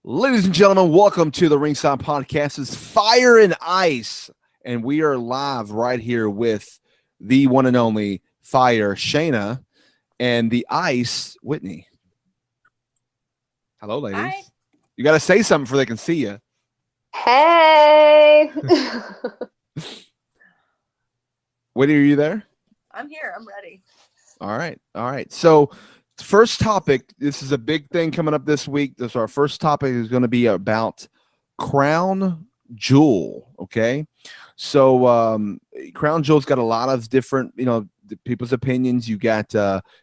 Ladies and gentlemen, welcome to the Ringside Podcast. It's Fire and Ice, and we are live right here with the one and only Fire, Shanna, and the Ice, Whitney. Hello, ladies. Hi. You got to say something before they can see you. Hey. Whitney, are you there? I'm here. I'm ready. All right. So first topic, this is a big thing coming up this week. This our first topic is going to be about Crown Jewel, okay? So Crown Jewel's got a lot of different, people's opinions. You got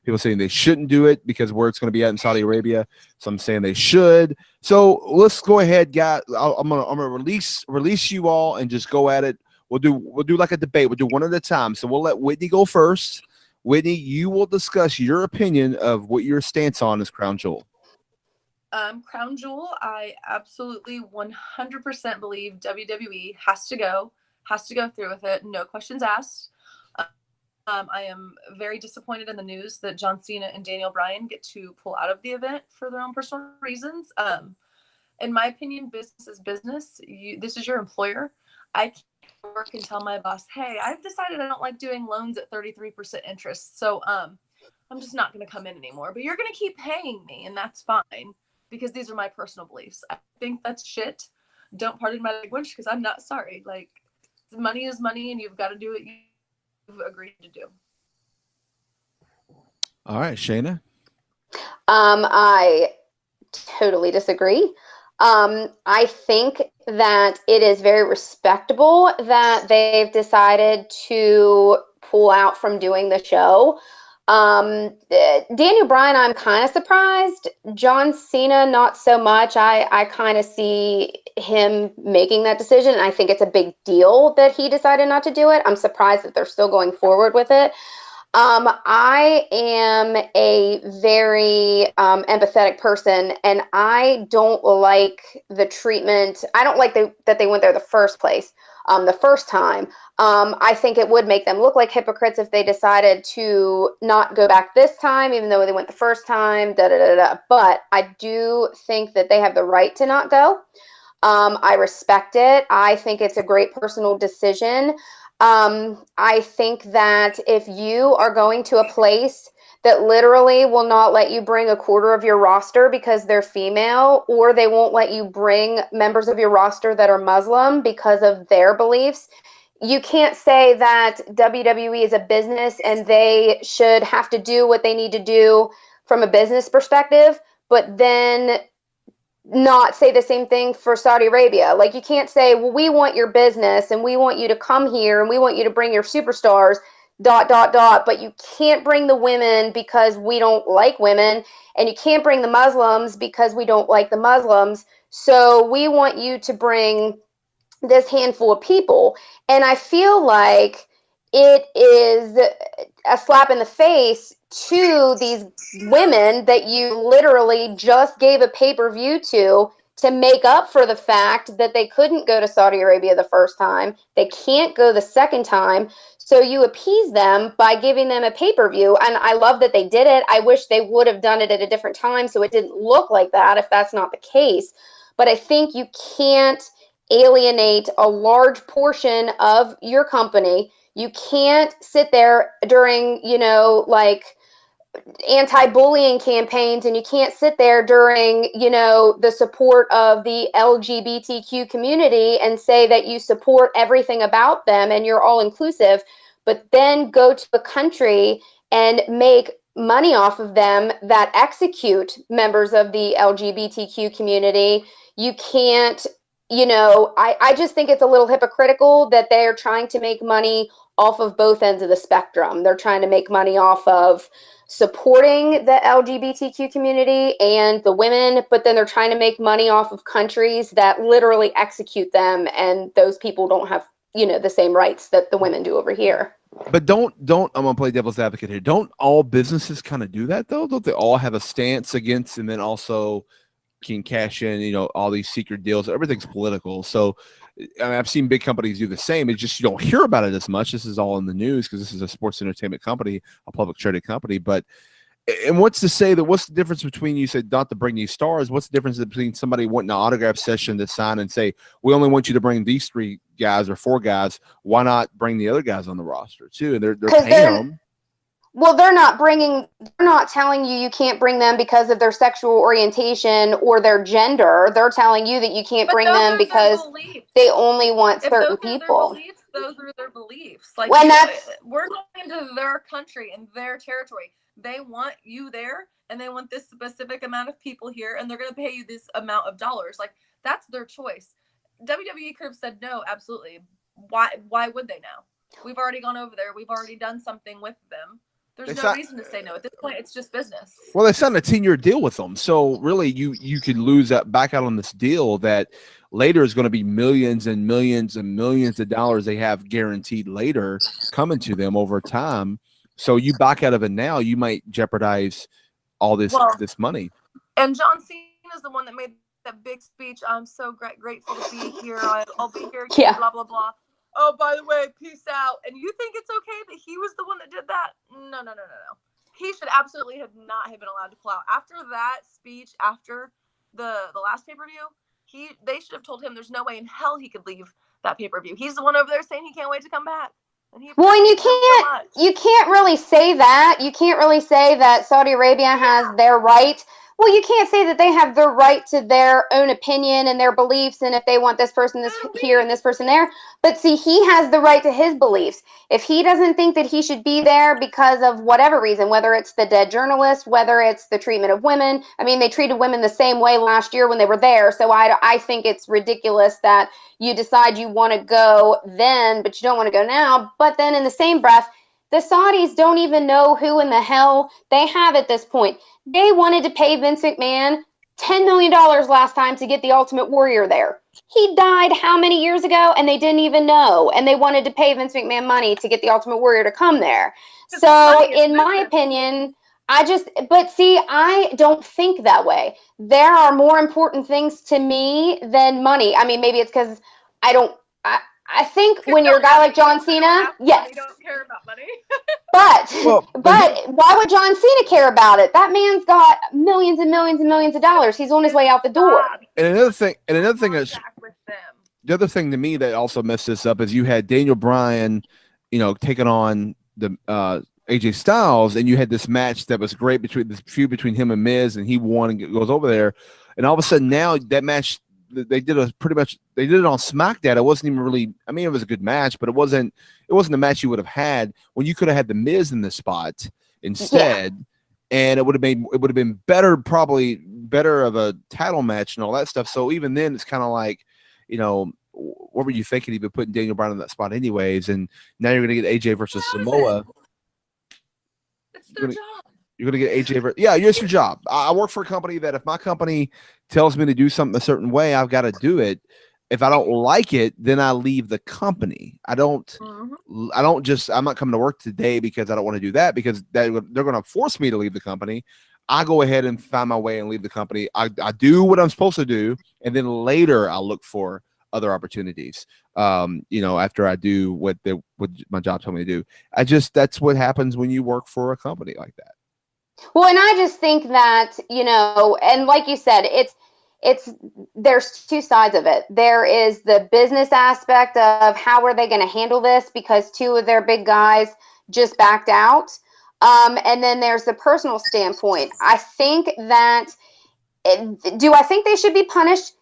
people saying they shouldn't do it because where it's going to be at in Saudi Arabia. Some saying they should. So let's go ahead, guys. I'm gonna release you all and just go at it. We'll do like a debate. We'll do one at a time. So we'll let Whitney go first. Whitney, you will discuss your opinion of what your stance on is Crown Jewel. Crown Jewel, I absolutely 100% believe WWE has to go through with it. No questions asked. I am very disappointed in the news that John Cena and Daniel Bryan get to pull out of the event for their own personal reasons. In my opinion, business is business. This is your employer. I can't work and tell my boss, hey, I've decided I don't like doing loans at 33% interest. So I'm just not going to come in anymore. But you're going to keep paying me, and that's fine because these are my personal beliefs. I think that's shit. Don't pardon my language because I'm not sorry. Like, money is money, and you've got to do what you've agreed to do. All right, Shanna. I totally disagree. I think that it is very respectable that they've decided to pull out from doing the show. Daniel Bryan, I'm kind of surprised. John Cena, not so much. I kind of see him making that decision. I think it's a big deal that he decided not to do it. I'm surprised that they're still going forward with it. I am a very empathetic person, and I don't like the treatment. I don't like that they went there the first place, the first time. I think it would make them look like hypocrites if they decided to not go back this time, even though they went the first time, But I do think that they have the right to not go. I respect it. I think it's a great personal decision. I think that if you are going to a place that literally will not let you bring a quarter of your roster because they're female, or they won't let you bring members of your roster that are Muslim because of their beliefs, you can't say that WWE is a business and they should have to do what they need to do from a business perspective, but then not say the same thing for Saudi Arabia. Like, you can't say, well, we want your business and we want you to come here and we want you to bring your superstars, ... But you can't bring the women because we don't like women, and you can't bring the Muslims because we don't like the Muslims. So we want you to bring this handful of people. And I feel like it is a slap in the face to these women that you literally just gave a pay-per-view to make up for the fact that they couldn't go to Saudi Arabia the first time. They can't go the second time. So you appease them by giving them a pay-per-view. And I love that they did it. I wish they would have done it at a different time so it didn't look like that if that's not the case. But I think you can't alienate a large portion of your company. You can't sit there during, anti-bullying campaigns, and you can't sit there during, the support of the LGBTQ community and say that you support everything about them and you're all inclusive, but then go to a country and make money off of them that execute members of the LGBTQ community. You can't, I just think it's a little hypocritical that they're trying to make money off of both ends of the spectrum. They're trying to make money off of supporting the LGBTQ community and the women, but then they're trying to make money off of countries that literally execute them, and those people don't have, the same rights that the women do over here. But don't I'm gonna play devil's advocate here. Don't all businesses kind of do that though? Don't they all have a stance against, and then also can cash in, all these secret deals? Everything's political. So I've seen big companies do the same. It's just you don't hear about it as much. This is all in the news because this is a sports entertainment company, a public traded company. But And what's to say that what's the difference between, you said not to bring these stars? What's the difference between somebody wanting an autograph session to sign and say, we only want you to bring these 3 guys or 4 guys? Why not bring the other guys on the roster too? And they're paying them. Well, they're not telling you can't bring them because of their sexual orientation or their gender. They're telling you that you can't bring them because they only want certain people. Those are their beliefs. Like, we're going into their country and their territory. They want you there, and they want this specific amount of people here, and they're going to pay you this amount of dollars. Like, that's their choice. WWE could have said no, absolutely. Why would they now? We've already gone over there. We've already done something with them. There's no reason to say no. At this point, it's just business. Well, they signed a 10-year deal with them. So really, you could lose that back out on this deal that later is going to be millions and millions and millions of dollars they have guaranteed later coming to them over time. So you back out of it now, you might jeopardize all this money. And John Cena is the one that made that big speech. I'm so grateful to be here. I'll be here again, blah, blah, blah. Oh, by the way, peace out. And you think it's okay that he was the one that did that? No. He should absolutely not have been allowed to pull out. After that speech, after the last pay-per-view, they should have told him there's no way in hell he could leave that pay-per-view. He's the one over there saying he can't wait to come back. And you can't really say that. You can't really say that Saudi Arabia has their right. Well, you can't say that they have the right to their own opinion and their beliefs, and if they want this person here and this person there. But see, he has the right to his beliefs. If he doesn't think that he should be there because of whatever reason, whether it's the dead journalist, whether it's the treatment of women. I mean, they treated women the same way last year when they were there. So I think it's ridiculous that you decide you want to go then, but you don't want to go now. But then in the same breath, the Saudis don't even know who in the hell they have at this point. They wanted to pay Vince McMahon $10 million last time to get the Ultimate Warrior there. He died how many years ago, and they didn't even know. And they wanted to pay Vince McMahon money to get the Ultimate Warrior to come there. So, in my opinion, I don't think that way. There are more important things to me than money. I mean, maybe it's because I think when you're a guy like John Cena, yes. You don't care about money. but why would John Cena care about it? That man's got millions and millions and millions of dollars. He's on his way out the door. And another thing the other thing to me that also messed this up is you had Daniel Bryan, taking on the AJ Styles, and you had this match that was great this feud between him and Miz, and he won and goes over there, and all of a sudden now that match. They did it on SmackDown. It wasn't even really. I mean, it was a good match, but it wasn't a match you would have had when you could have had the Miz in the spot instead, and it would have been better, probably better of a title match and all that stuff. So even then, it's kind of like, what were you thinking? Even putting Daniel Bryan in that spot, anyways, and now you're going to get AJ versus Samoa. It's their job. You're going to get AJ. Yeah, it's your job. I work for a company that if my company tells me to do something a certain way, I've got to do it. If I don't like it, then I leave the company. I'm not coming to work today because I don't want to do that, because they're going to force me to leave the company. I go ahead and find my way and leave the company. I do what I'm supposed to do, and then later I'll look for other opportunities. After I do what my job told me to do. That's what happens when you work for a company like that. Well, and I just think that, and like you said, there's two sides of it. There is the business aspect of how are they going to handle this, because 2 of their big guys just backed out. And then there's the personal standpoint. I think do I think they should be punished?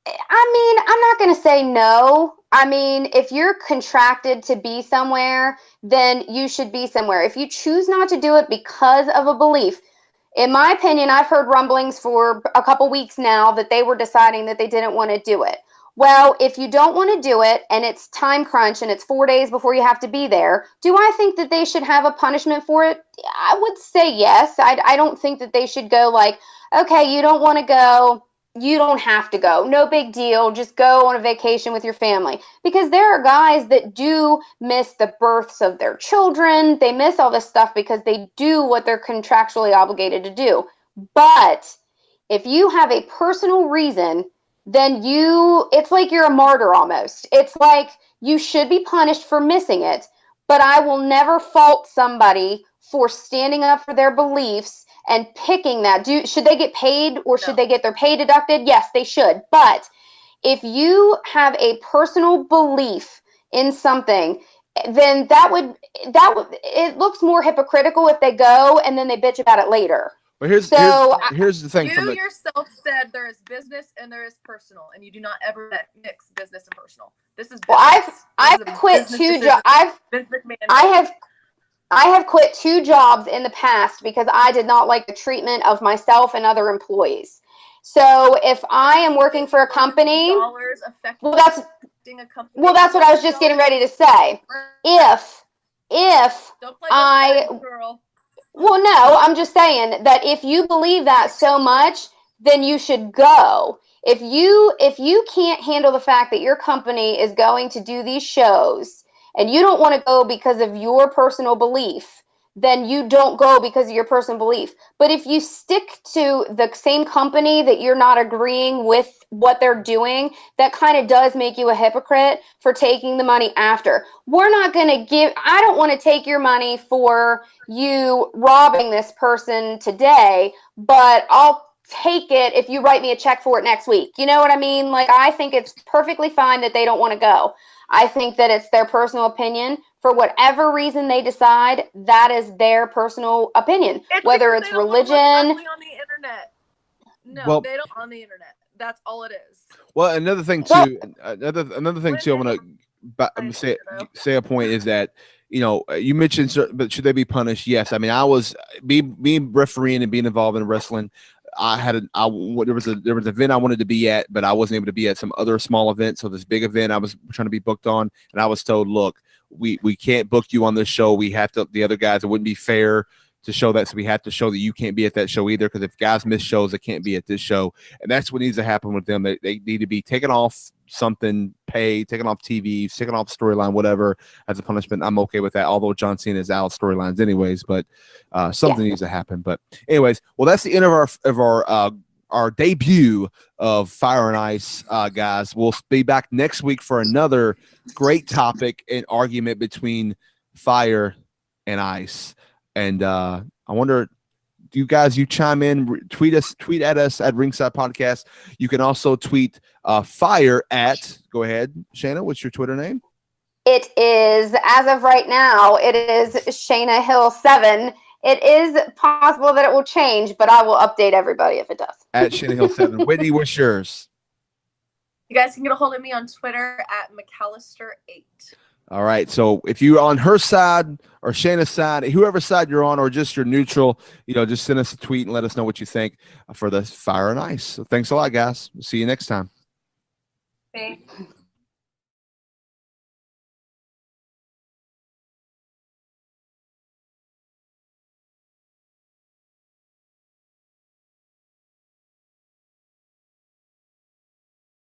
I mean, I'm not going to say no. I mean, if you're contracted to be somewhere, then you should be somewhere. If you choose not to do it because of a belief, in my opinion, I've heard rumblings for a couple weeks now that they were deciding that they didn't want to do it. Well, if you don't want to do it and it's time crunch and it's 4 days before you have to be there, do I think that they should have a punishment for it? I would say yes. I don't think that they should go like, okay, you don't want to go. You don't have to go. No big deal. Just go on a vacation with your family. Because there are guys that do miss the births of their children. They miss all this stuff because they do what they're contractually obligated to do. But if you have a personal reason, then it's like you're a martyr almost. It's like you should be punished for missing it. But I will never fault somebody for standing up for their beliefs and picking that. Should they get paid, or should they get their pay deducted? Yes, they should. But if you have a personal belief in something, then it looks more hypocritical if they go and then they bitch about it later. But here's the thing. You yourself said there is business and there is personal, and you do not ever mix business and personal. This is business. Well, I've quit 2 jobs. I have quit 2 jobs in the past because I did not like the treatment of myself and other employees. So if I am working for a company, well, that's what I was just getting ready to say. If well, no, I'm just saying that if you believe that so much, then you should go. If you can't handle the fact that your company is going to do these shows and you don't want to go because of your personal belief, then you don't go because of your personal belief. But if you stick to the same company that you're not agreeing with what they're doing, that kind of does make you a hypocrite for taking the money after. I don't want to take your money for you robbing this person today, but I'll take it if you write me a check for it next week. You know what I mean? Like, I think it's perfectly fine that they don't want to go. I think that it's their personal opinion. For whatever reason they decide, that is their personal opinion. Whether it's religion. On the internet. No, they don't on the internet. That's all it is. Well, another thing too. Another thing too. I want to say a point is that, you know, you mentioned, but should they be punished? Yes. I mean, I was being refereeing and being involved in wrestling. There was an event I wanted to be at, but I wasn't able to be at some other small event. So this big event I was trying to be booked on, and I was told, look, we can't book you on this show. We have to, the other guys, it wouldn't be fair to show that. So we have to show that you can't be at that show either. Because if guys miss shows, they can't be at this show. And that's what needs to happen with them. They need to be taken off something, taken off TV, taken off storyline, whatever, as a punishment. I'm okay with that. Although John Cena is out of storylines anyways, but something needs to happen. But anyways, well, that's the end of our debut of Fire and Ice, guys. We'll be back next week for another great topic and argument between Fire and Ice. And I wonder, you guys, you chime in, tweet at us at Ringside Podcast. You can also tweet Fire at, go ahead, Shanna, what's your Twitter name? It is, as of right now, it is Shanna Hill 7. It is possible that it will change, but I will update everybody if it does. At Shanna Hill 7. Whitney, what's yours? You guys can get a hold of me on Twitter at McCallister 8. All right. So if you're on her side or Shanna's side, whoever side you're on, or just you're neutral, you know, just send us a tweet and let us know what you think for the Fire and Ice. So thanks a lot, guys. We'll see you next time. Thanks.